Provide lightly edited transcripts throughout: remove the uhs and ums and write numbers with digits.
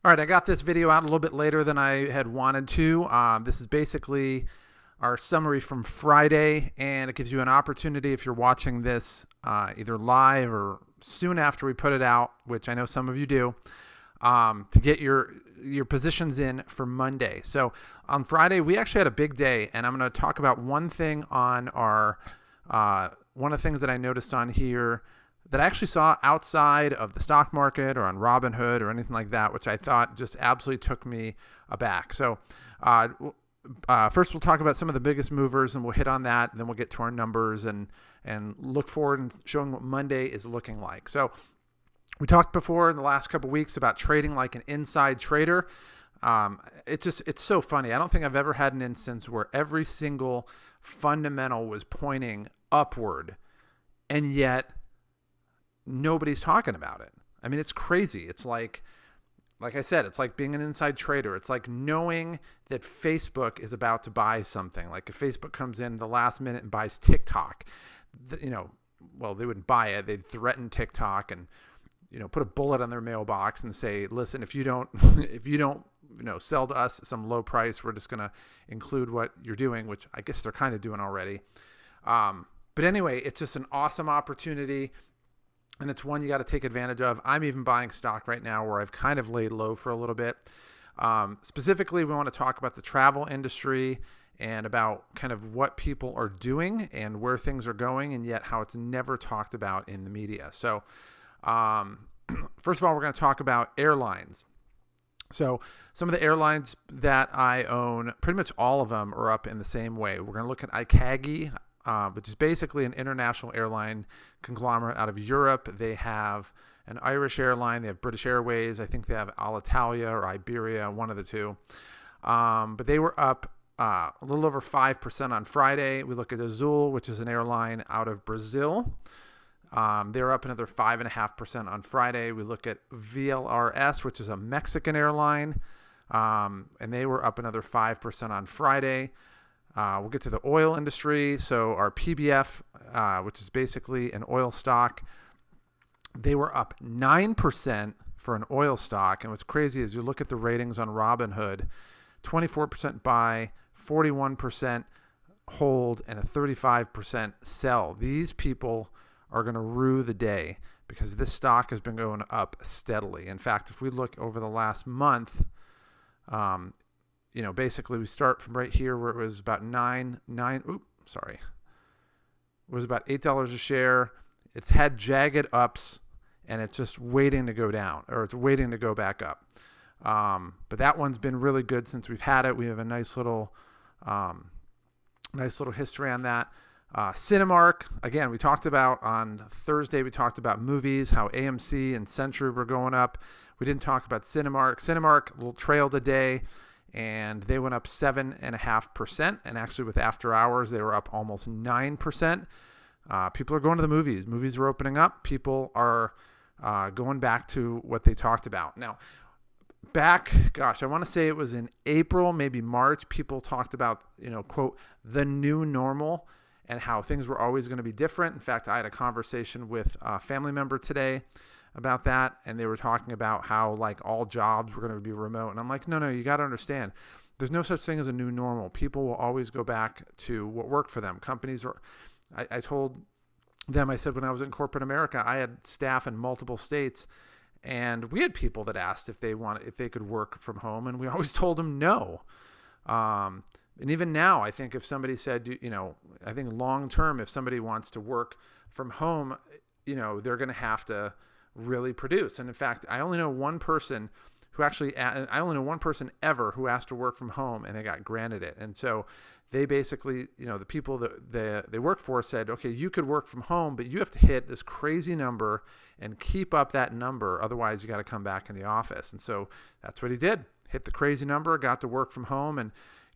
All right, I got this video out a little bit later than I had wanted to. This is basically our summary from Friday, and it gives you an opportunity if you're watching this either live or soon after we put it out, which I know some of you do, to get your positions in for Monday. So on Friday, we actually had a big day, and I'm going to talk about one thing on our one of the things that I noticed on here that I actually saw outside of the stock market or on Robinhood or anything like that, which I thought just absolutely took me aback. So first we'll talk about some of the biggest movers, and we'll hit on that, and then we'll get to our numbers and look forward and showing what Monday is looking like. So we talked before in the last couple of weeks about trading like an inside trader. It's so funny. I don't think I've ever had an instance where every single fundamental was pointing upward, and yet nobody's talking about it. I mean, it's crazy. It's like I said, it's like being an inside trader. It's like knowing that Facebook is about to buy something. Like if Facebook comes in the last minute and buys TikTok, well, they wouldn't buy it. They'd threaten TikTok and, put a bullet on their mailbox and say, listen, if you don't sell to us at some low price, we're just going to include what you're doing, which I guess they're kind of doing already. But anyway, it's just an awesome opportunity. And it's one you got to take advantage of. I'm even buying stock right now where I've kind of laid low for a little bit. Specifically, we want to talk about the travel industry and about kind of what people are doing and where things are going, and yet how it's never talked about in the media. So first of all, we're going to talk about airlines. So some of the airlines that I own, pretty much all of them are up in the same way. We're going to look at ICAGI, which is basically an international airline conglomerate out of Europe. They have an Irish airline. They have British Airways. I think they have Alitalia or Iberia, one of the two. But they were up a little over 5% on Friday. We look at Azul, which is an airline out of Brazil. They're up another 5.5% on Friday. We look at VLRS, which is a Mexican airline, and they were up another 5% on Friday. We'll get to the oil industry. So our PBF, which is basically an oil stock, they were up 9% for an oil stock. And what's crazy is you look at the ratings on Robinhood, 24% buy, 41% hold, and a 35% sell. These people are going to rue the day because this stock has been going up steadily. In fact, if we look over the last month, basically we start from right here where it was about it was about $8 a share. It's had jagged ups and it's just waiting to go down, or it's waiting to go back up. But that one's been really good since we've had it. We have a nice little history on that. Cinemark, again, we talked about on Thursday, we talked about movies, how AMC and Century were going up. We didn't talk about Cinemark. Cinemark trailed a day, and they went up 7.5%. And actually with after hours, they were up almost 9%. People are going to the movies. Movies are opening up. People are going back to what they talked about. Now, I want to say it was in April, maybe March, people talked about, quote, the new normal and how things were always going to be different. In fact, I had a conversation with a family member today about that, and they were talking about how like all jobs were going to be remote. And I'm like, no, you got to understand, there's no such thing as a new normal. People will always go back to what worked for them. Companies are, I told them, I said, when I was in corporate America, I had staff in multiple states, and we had people that asked if they could work from home, and we always told them no. And even now, I think if somebody said, I think long term, if somebody wants to work from home, they're going to have to really produce. And in fact, I only know one person ever who asked to work from home and they got granted it. And so they basically, the people that they work for said, okay, you could work from home, but you have to hit this crazy number and keep up that number. Otherwise you got to come back in the office. And so that's what he did. Hit the crazy number, got to work from home. And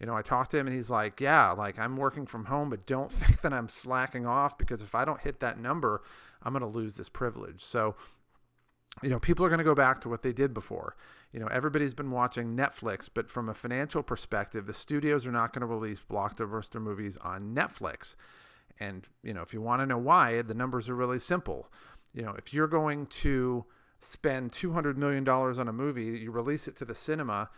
I talked to him and he's like, yeah, like I'm working from home, but don't think that I'm slacking off, because if I don't hit that number, I'm going to lose this privilege. So, people are going to go back to what they did before. Everybody's been watching Netflix, but from a financial perspective, the studios are not going to release blockbuster movies on Netflix. And, if you want to know why, the numbers are really simple. If you're going to spend $200 million on a movie, you release it to the cinema,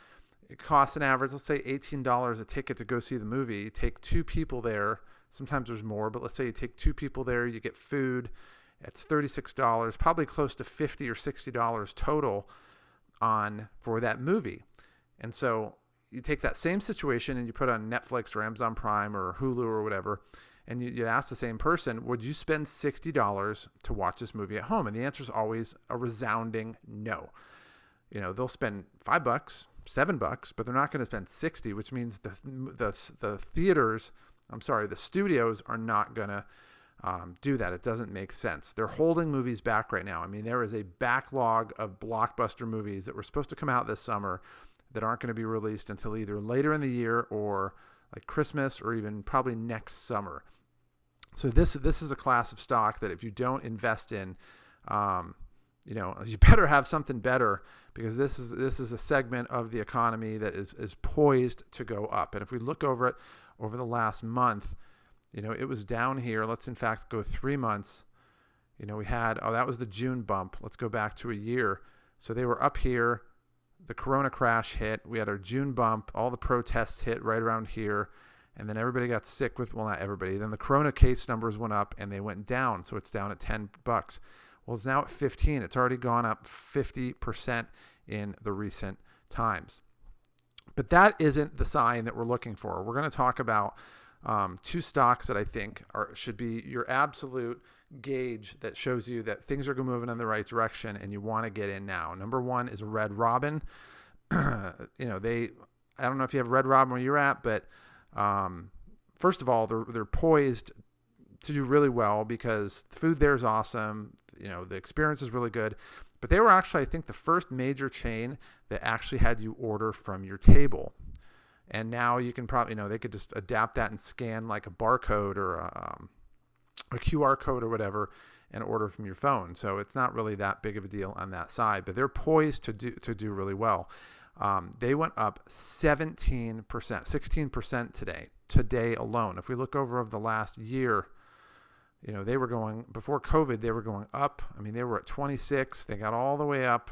it costs an average, let's say $18 a ticket to go see the movie. You take two people there. Sometimes there's more, but let's say you take two people there, you get food. It's $36, probably close to $50 or $60 total for that movie. And so you take that same situation and you put it on Netflix or Amazon Prime or Hulu or whatever, and you ask the same person, would you spend $60 to watch this movie at home? And the answer is always a resounding no. They'll spend $5, $7, but they're not going to spend 60, which means the theaters, the studios are not going to do that. It doesn't make sense. They're holding movies back right now. I mean, there is a backlog of blockbuster movies that were supposed to come out this summer that aren't going to be released until either later in the year or like Christmas or even probably next summer. So this is a class of stock that if you don't invest in, you better have something better, because this is a segment of the economy that is poised to go up. And if we look over it over the last month, it was down here. Let's in fact go 3 months. We had, that was the June bump. Let's go back to a year. So they were up here. The Corona crash hit. We had our June bump. All the protests hit right around here. And then everybody got sick not everybody. Then the Corona case numbers went up and they went down. So it's down at $10. Well, it's now at 15. It's already gone up 50% in the recent times. But that isn't the sign that we're looking for. We're going to talk about two stocks that I think should be your absolute gauge that shows you that things are moving in the right direction and you want to get in now. Number one is Red Robin. I don't know if you have Red Robin where you're at, but first of all, they're poised to do really well because the food there is awesome. The experience is really good. But they were actually, I think, the first major chain that actually had you order from your table. And now you can probably, they could just adapt that and scan like a barcode or a QR code or whatever and order from your phone. So it's not really that big of a deal on that side, but they're poised to do really well. They went up 17%, 16% today alone. If we look over the last year, they were going, before COVID, they were going up. I mean, they were at 26. They got all the way up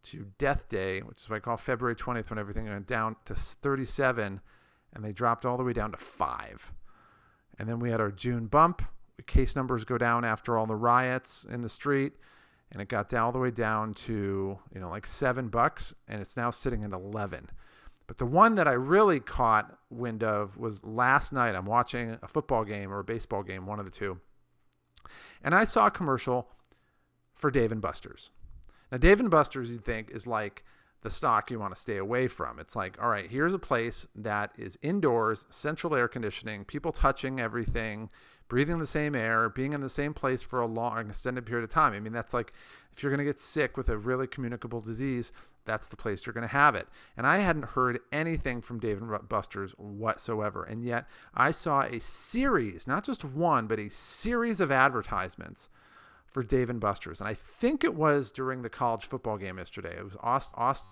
to Death Day, which is what I call February 20th, when everything went down to 37, and they dropped all the way down to 5. And then we had our June bump. Case numbers go down after all the riots in the street, and it got all the way down to like $7, and it's now sitting at 11. But the one that I really caught wind of was last night. I'm watching a football game or a baseball game, one of the two, and I saw a commercial for Dave & Buster's. Now, Dave & Buster's, you'd think, is like the stock you want to stay away from. It's like, all right, here's a place that is indoors, central air conditioning, people touching everything, breathing the same air, being in the same place for a long, extended period of time. I mean, that's like, if you're going to get sick with a really communicable disease, that's the place you're going to have it. And I hadn't heard anything from Dave & Buster's whatsoever. And yet I saw a series, not just one, but a series of advertisements for Dave & Buster's. And I think it was during the college football game yesterday. It was Austin.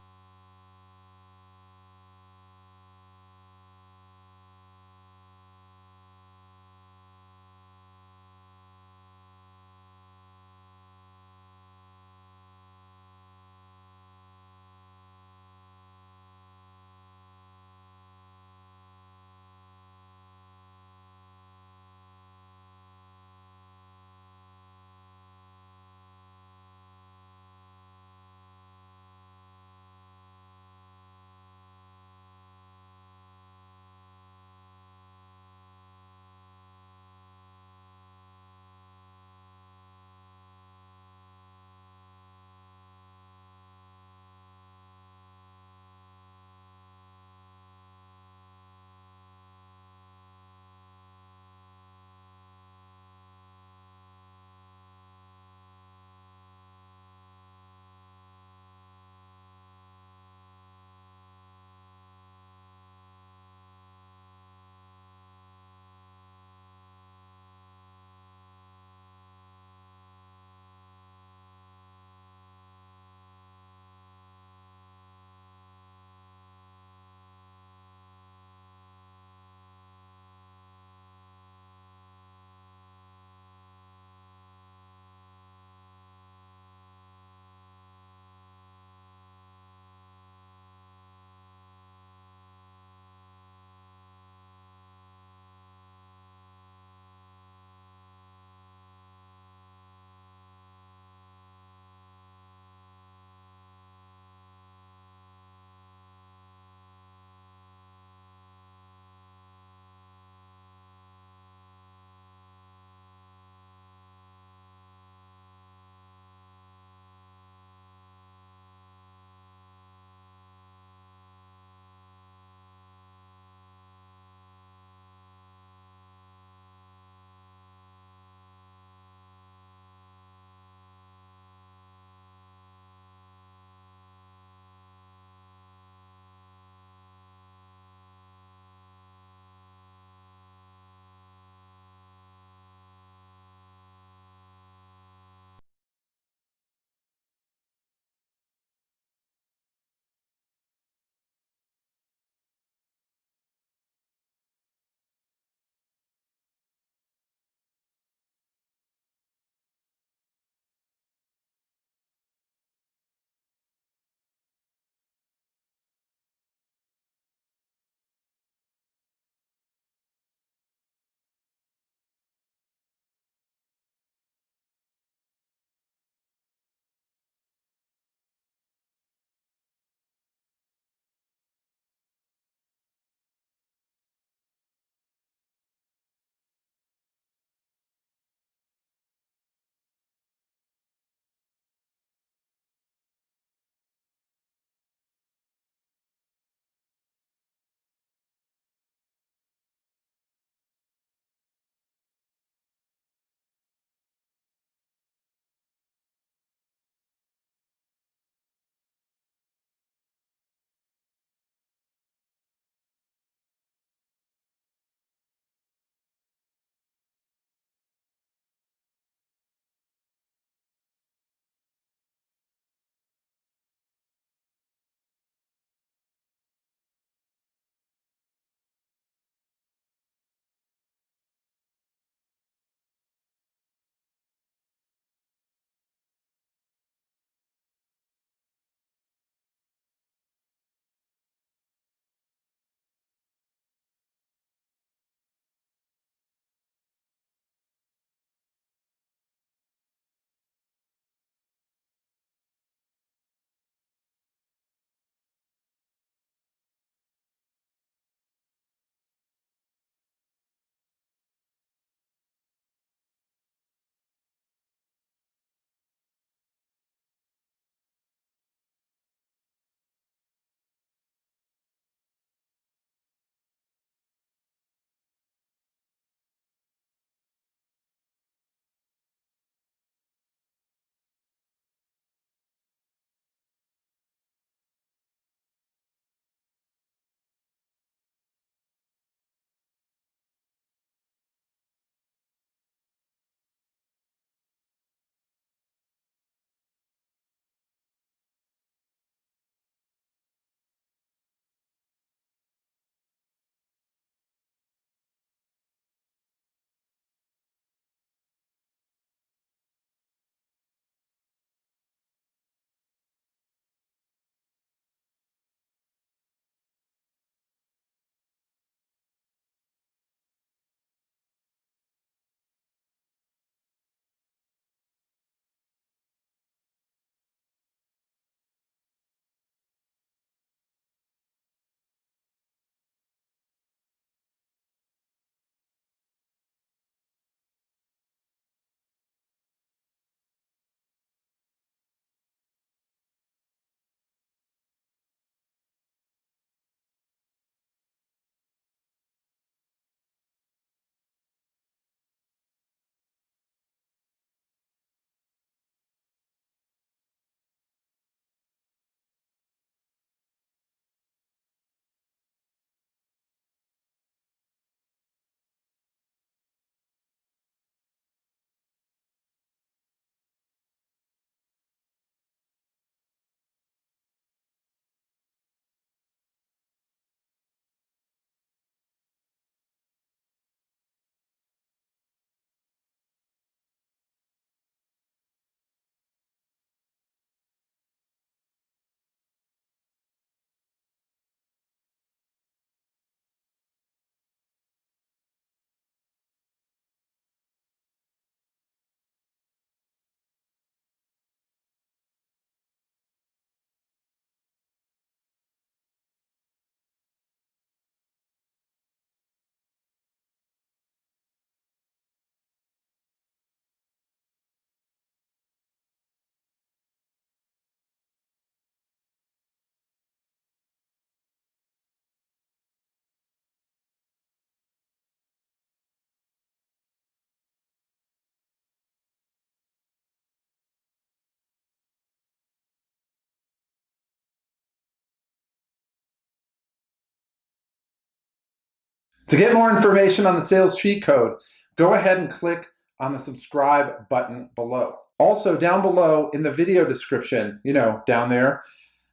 To get more information on the sales cheat code, go ahead and click on the subscribe button below. Also, down below in the video description, down there,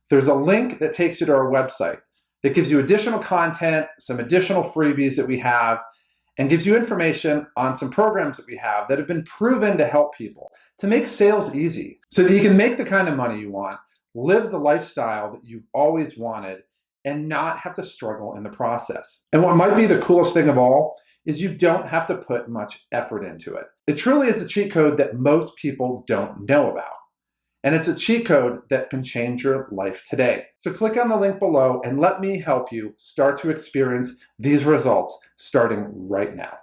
there's a link that takes you to our website that gives you additional content, some additional freebies that we have, and gives you information on some programs that we have that have been proven to help people to make sales easy so that you can make the kind of money you want, live the lifestyle that you've always wanted, and not have to struggle in the process. And what might be the coolest thing of all is you don't have to put much effort into it. It truly is a cheat code that most people don't know about. And it's a cheat code that can change your life today. So click on the link below and let me help you start to experience these results starting right now.